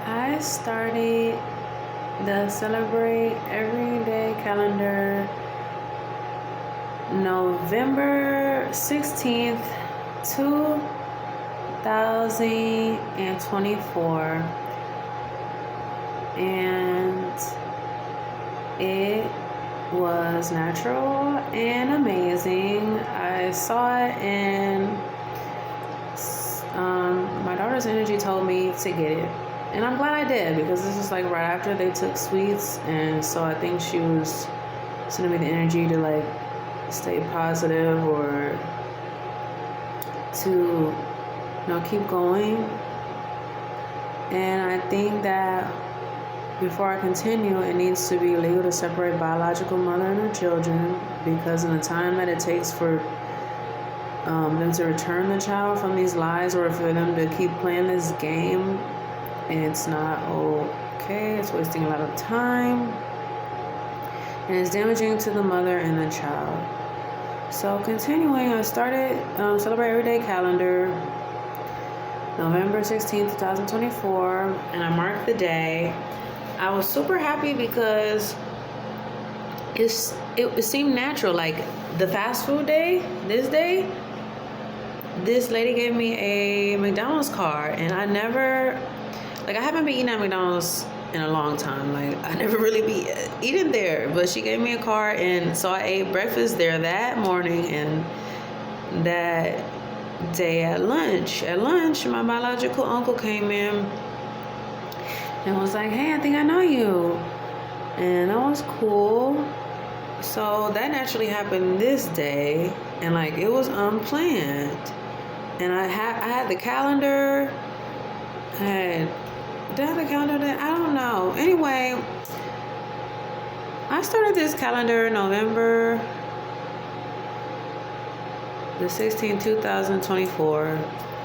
I started the Celebrate Everyday calendar November 16th, 2024, and it was natural and amazing. I saw it, and my daughter's energy told me to get it. And I'm glad I did, because this was like right after they took sweets, and so I think she was sending me the energy to like stay positive, or to keep going. And I think that before I continue, it needs to be legal to separate biological mother and her children, because in the time that it takes for them to return the child from these lies, or for them to keep playing this game, it's not okay. It's wasting a lot of time, and it's damaging to the mother and the child. So continuing, I started Celebrate Everyday calendar November 16th, 2024, and I marked the day. I was super happy because it seemed natural. Like the fast food day, this lady gave me a McDonald's card, and I haven't been eating at McDonald's in a long time. Like, I never really be eating there, but she gave me a card, and so I ate breakfast there that morning, and that day at lunch, my biological uncle came in and was like, "Hey, I think I know you," and that was cool. So that naturally happened this day, and like it was unplanned. And I had the calendar. Did I have the calendar then? I don't know. Anyway, I started this calendar November the 16th, 2024,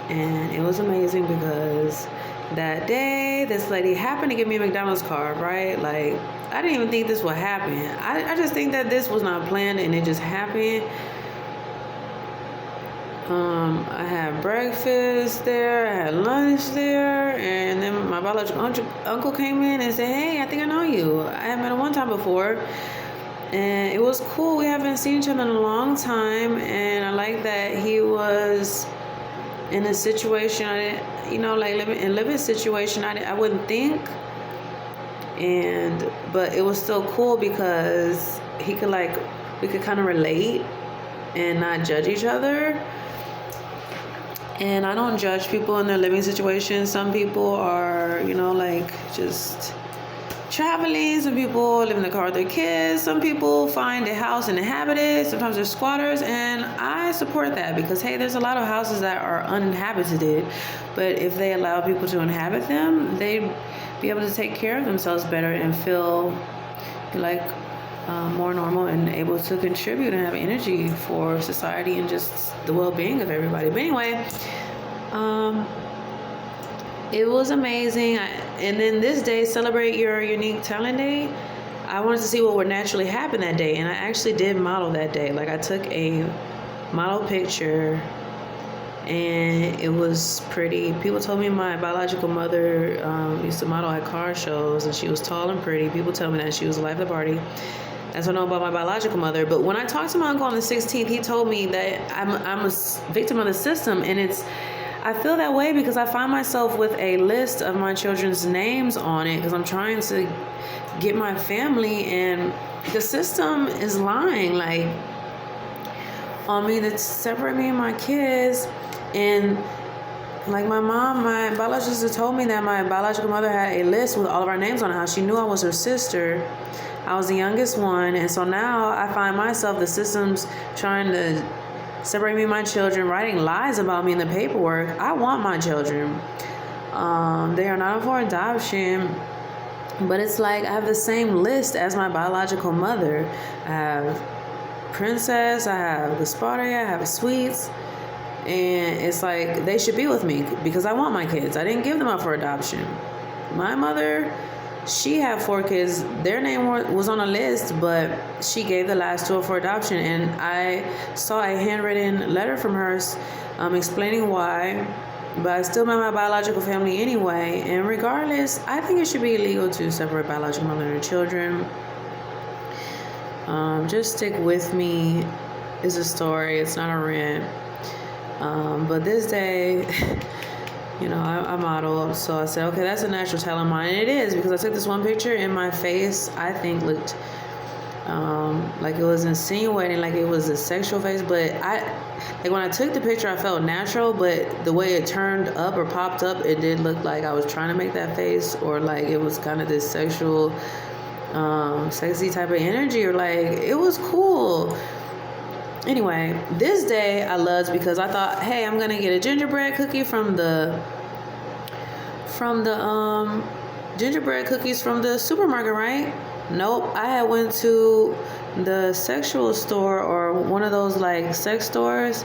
and it was amazing because that day this lady happened to give me a McDonald's card, right? Like, I didn't even think this would happen. I just think that this was not planned, and it just happened. I had breakfast there, I had lunch there, and then my biological uncle came in and said, "Hey, I think I know you. I haven't met him one time before." And it was cool. We haven't seen each other in a long time, and I like that he was in a situation I didn't, like living situation I wouldn't think. But it was still cool because we could kind of relate and not judge each other. And I don't judge people in their living situations. Some people are, just traveling. Some people live in the car with their kids. Some people find a house and inhabit it. Sometimes they're squatters, and I support that because, hey, there's a lot of houses that are uninhabited, but if they allow people to inhabit them, they'd be able to take care of themselves better and feel like more normal and able to contribute and have energy for society and just the well-being of everybody. But anyway, it was amazing. And then this day, Celebrate Your Unique Talent Day, I wanted to see what would naturally happen that day, and I actually did model that day. Like, I took a model picture, and it was pretty. People told me my biological mother used to model at car shows, and she was tall and pretty. People tell me that she was the life of the party. That's what I know about my biological mother. But when I talked to my uncle on the 16th, he told me that I'm a victim of the system, and I feel that way because I find myself with a list of my children's names on it because I'm trying to get my family, and the system is lying like on me to separate me and my kids. And like my biologist told me that my biological mother had a list with all of our names on it, how she knew I was her sister. I was the youngest one, and so now I find myself, the system's trying to separate me and my children, writing lies about me in the paperwork. I want my children. They are not up for adoption, but it's like I have the same list as my biological mother. I have Princess, I have Gaspardia, I have Sweets, and it's like they should be with me because I want my kids. I didn't give them up for adoption. My mother, she had 4 kids. Their name was on a list, but she gave the last 2 up for adoption. And I saw a handwritten letter from her explaining why But I still met my biological family anyway. And regardless, I think it should be illegal to separate biological mother and children. Just Stick With Me is a story. It's not a rant. But this day, I modeled. So I said, okay, that's a natural talent of mine. And it is, because I took this one picture and my face, I think, looked like it was insinuating, like it was a sexual face. But when I took the picture, I felt natural, but the way it turned up or popped up, it did look like I was trying to make that face, or like it was kind of this sexual, sexy type of energy, or like it was cool. Anyway, this day I loved because I thought, hey, I'm gonna get a gingerbread cookie from the gingerbread cookies from the supermarket, right? Nope, I had went to the sexual store, or one of those like sex stores,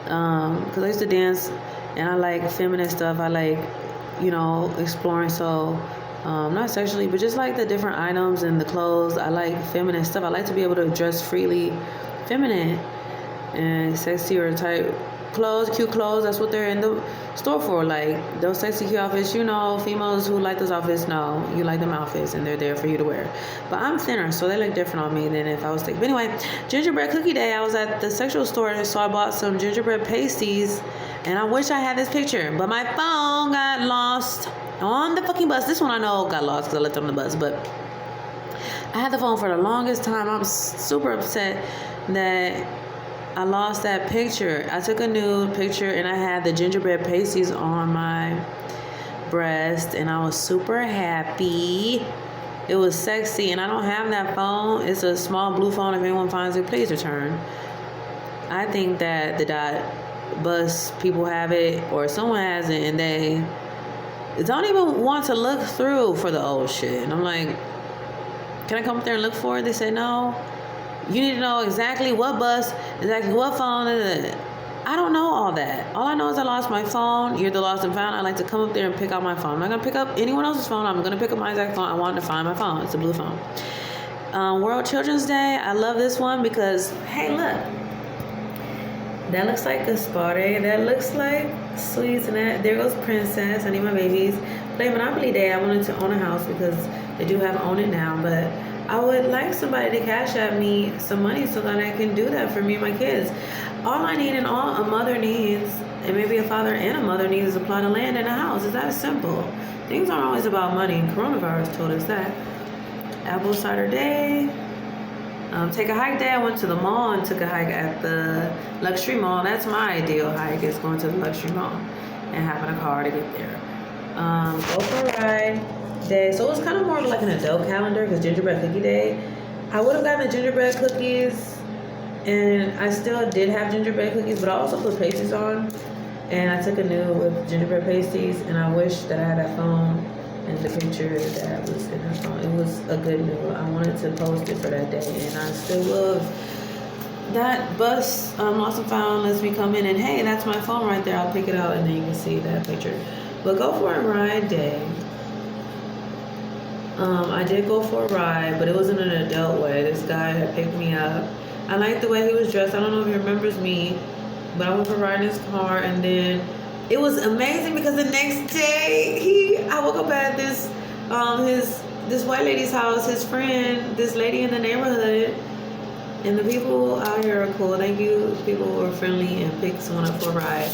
because I used to dance and I like feminine stuff. I like, exploring. So not sexually, but just like the different items and the clothes. I like feminine stuff. I like to be able to dress freely feminine and sexy or type clothes, cute clothes. That's what they're in the store for. Like those sexy cute outfits, females who like those outfits know you like them outfits and they're there for you to wear. But I'm thinner, so they look different on me than if I was thick. But anyway, gingerbread cookie day, I was at the sexual store, so I bought some gingerbread pasties, and I wish I had this picture, but my phone got lost on the fucking bus. This one I know got lost because I left it on the bus, but I had the phone for the longest time. I'm super upset that I lost that picture. I took a nude picture and I had the gingerbread pasties on my breast, and I was super happy. It was sexy, and I don't have that phone. It's a small blue phone. If anyone finds it, please return. I think that the dot bus people have it, or someone has it, and they don't even want to look through for the old shit. And I'm like, can I come up there and look for it? They say no. You need to know exactly what bus, exactly what phone. I don't know all that. All I know is I lost my phone. You're the lost and found. I like to come up there and pick out my phone. I'm not going to pick up anyone else's phone. I'm going to pick up my exact phone. I wanted to find my phone. It's a blue phone. World Children's Day. I love this one because, hey, look. That looks like a spotty. That looks like sweets. And there goes Princess. I need my babies. Play Monopoly Day. I wanted to own a house because they do have Own It now. But I would like somebody to cash out me some money so that I can do that for me and my kids. All I need and all a mother needs, and maybe a father and a mother needs, is a plot of land and a house. It's that simple. Things aren't always about money. Coronavirus told us that. Apple cider day. Take a hike day. I went to the mall and took a hike at the luxury mall. That's my ideal hike, is going to the luxury mall and having a car to get there. Go for a ride day. So it was kind of more like an adult calendar, because gingerbread cookie day. I would have gotten the gingerbread cookies, and I still did have gingerbread cookies, but I also put pasties on, and I took a nude with gingerbread pasties, and I wish that I had that phone and the picture that was in her phone. It was a good nude. I wanted to post it for that day, and I still will. That bus, lost and found, lets me come in, and hey, that's my phone right there. I'll pick it out, and then you can see that picture. But go for a ride day. I did go for a ride, but it was in an adult way. This guy had picked me up. I liked the way he was dressed. I don't know if he remembers me, but I went for a ride in his car, and then it was amazing because the next day I woke up at this white lady's house, his friend, this lady in the neighborhood, and the people out here are cool. Thank you, people who are friendly and picked someone up for a ride.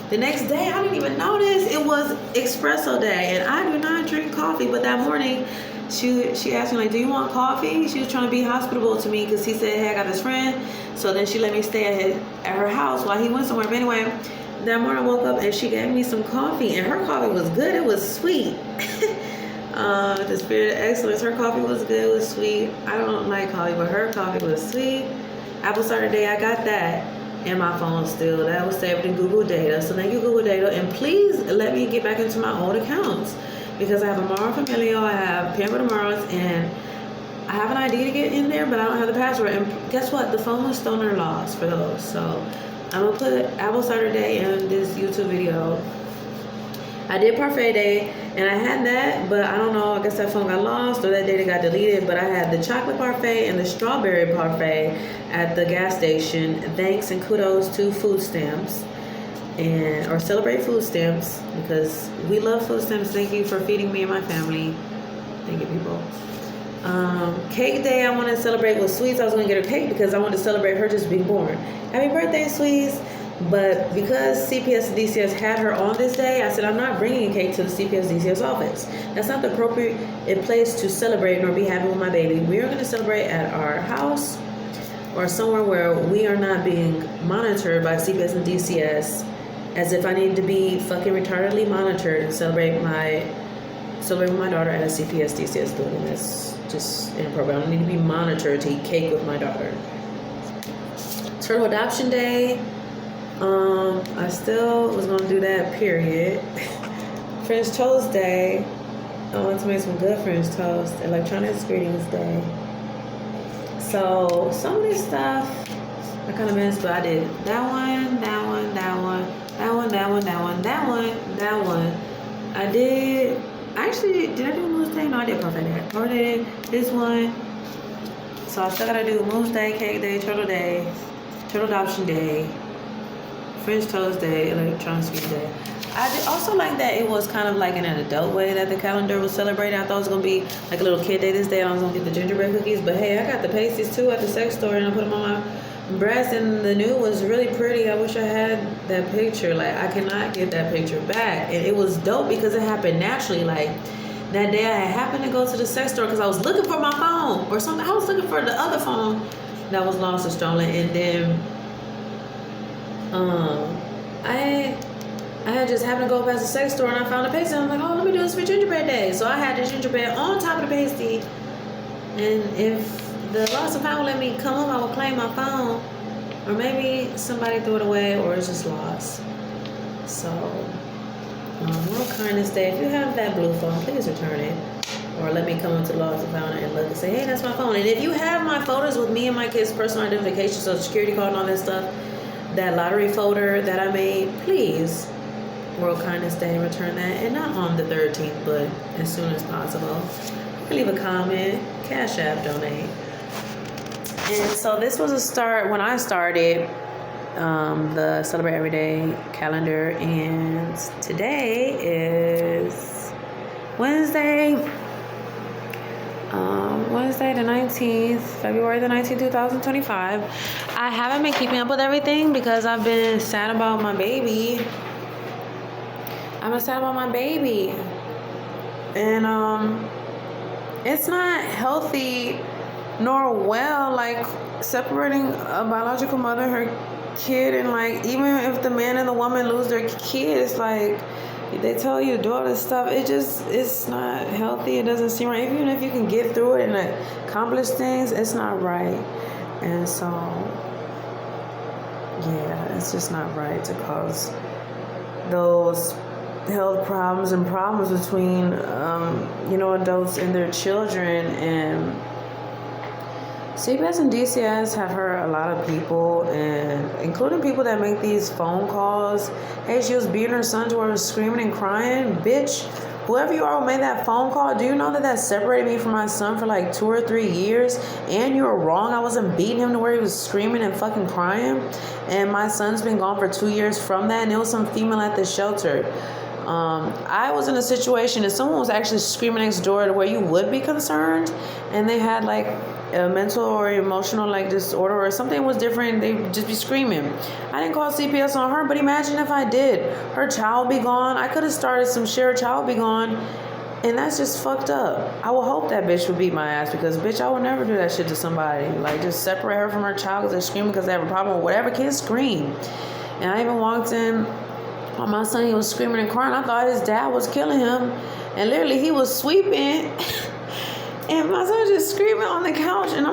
The next day, I didn't even notice it was espresso day, and I do not drink coffee. But that morning, she asked me, like, do you want coffee? She was trying to be hospitable to me because he said, hey, I got this friend. So then she let me stay at her house while he went somewhere. But anyway, that morning I woke up and she gave me some coffee, and her coffee was good. It was sweet. The spirit of excellence. Her coffee was good. It was sweet. I don't like coffee, but her coffee was sweet. Apple cider day, I got that. And my phone still. That was saved in Google Data. So thank you, Google Data. And please let me get back into my old accounts, because I have Amaro Familio, I have Pamela Amaros, and I have an ID to get in there, but I don't have the password. And guess what? The phone was stolen or lost for those. So I'm going to put Apple Cider Day in this YouTube video. I did Parfait Day, and I had that, but I don't know, I guess that phone got lost or that data got deleted, but I had the chocolate parfait and the strawberry parfait at the gas station. Thanks and kudos to food stamps. or celebrate food stamps, because we love food stamps. Thank you for feeding me and my family. Thank you, people. Cake day, I want to celebrate with Sweets. I was going to get her cake because I wanted to celebrate her just being born. Happy birthday, Sweets. But because CPS and DCS had her on this day, I said, I'm not bringing a cake to the CPS DCS office. That's not the appropriate place to celebrate nor be happy with my baby. We are going to celebrate at our house or somewhere where we are not being monitored by CPS and DCS as if I need to be fucking retardedly monitored and celebrate with my daughter at a CPS DCS building. That's just inappropriate. I don't need to be monitored to eat cake with my daughter. Turtle Adoption Day. I still was gonna do that, period. French Toast Day. I want to make some good French toast. Electronics Greetings Day. So some of this stuff I kind of missed, but I did that one. I did. Actually, did I do Moose Day? No, I did Perfect Day. Perfect Day. This one. So I still gotta do Moose Day, Cake Day, Turtle Day, Turtle Adoption Day, French Toast Day, Electronics Greetings Day. I did also like that it was kind of like in an adult way that the calendar was celebrated. I thought it was going to be like a little kid day this day and I was going to get the gingerbread cookies. But hey, I got the pasties too at the sex store and I put them on my breast and the nude was really pretty. I wish I had that picture. Like, I cannot get that picture back. And it was dope because it happened naturally. Like, that day I happened to go to the sex store because I was looking for my phone or something. I was looking for the other phone that was lost or stolen. And then I had just happened to go past the sex store and I found a pasty. I'm like, oh, let me do this for gingerbread day. So I had the gingerbread on top of the pasty. And if the lost and found would let me come up, I would claim my phone. Or maybe somebody threw it away or it's just lost. So, World Kindness Day. If you have that blue phone, please return it. Or let me come into the lost and found and look and say, hey, that's my phone. And if you have my photos with me and my kids' personal identification, social security card and all that stuff, that lottery folder that I made, please, World Kindness Day, return that. And not on the 13th, but as soon as possible. You can leave a comment, Cash App, donate. And so this was a start when I started the Celebrate Everyday calendar. And today is Wednesday the 19th, February the 19th, 2025. I haven't been keeping up with everything because I've been sad about my baby. And it's not healthy nor well, like, separating a biological mother, her kid, and, like, even if the man and the woman lose their kids, like, they tell you to do all this stuff, it's not healthy. It doesn't seem right. Even if you can get through it and accomplish things, it's not right. And so, yeah, it's just not right to cause those health problems and problems between, adults and their children. And CPS and DCS have hurt a lot of people, and including people that make these phone calls. Hey, she was beating her son to where he was screaming and crying. Bitch, whoever you are who made that phone call, do you know that separated me from my son for like 2 or 3 years? And you were wrong. I wasn't beating him to where he was screaming and fucking crying. And my son's been gone for 2 years from that, and it was some female at the shelter. I was in a situation and someone was actually screaming next door to where you would be concerned, and they had like a mental or emotional like disorder or something was different. They would just be screaming. I didn't call CPS on her, but imagine if I did. Her child would be gone. I could have started some shit. Her child would be gone. And that's just fucked up. I would hope that bitch would beat my ass because, bitch, I would never do that shit to somebody. Like, just separate her from her child because they're screaming because they have a problem with whatever. Kids scream. And I even walked in on my son. He was screaming and crying. I thought his dad was killing him. And literally, he was sweeping. And my son was just screaming on the couch. And I'm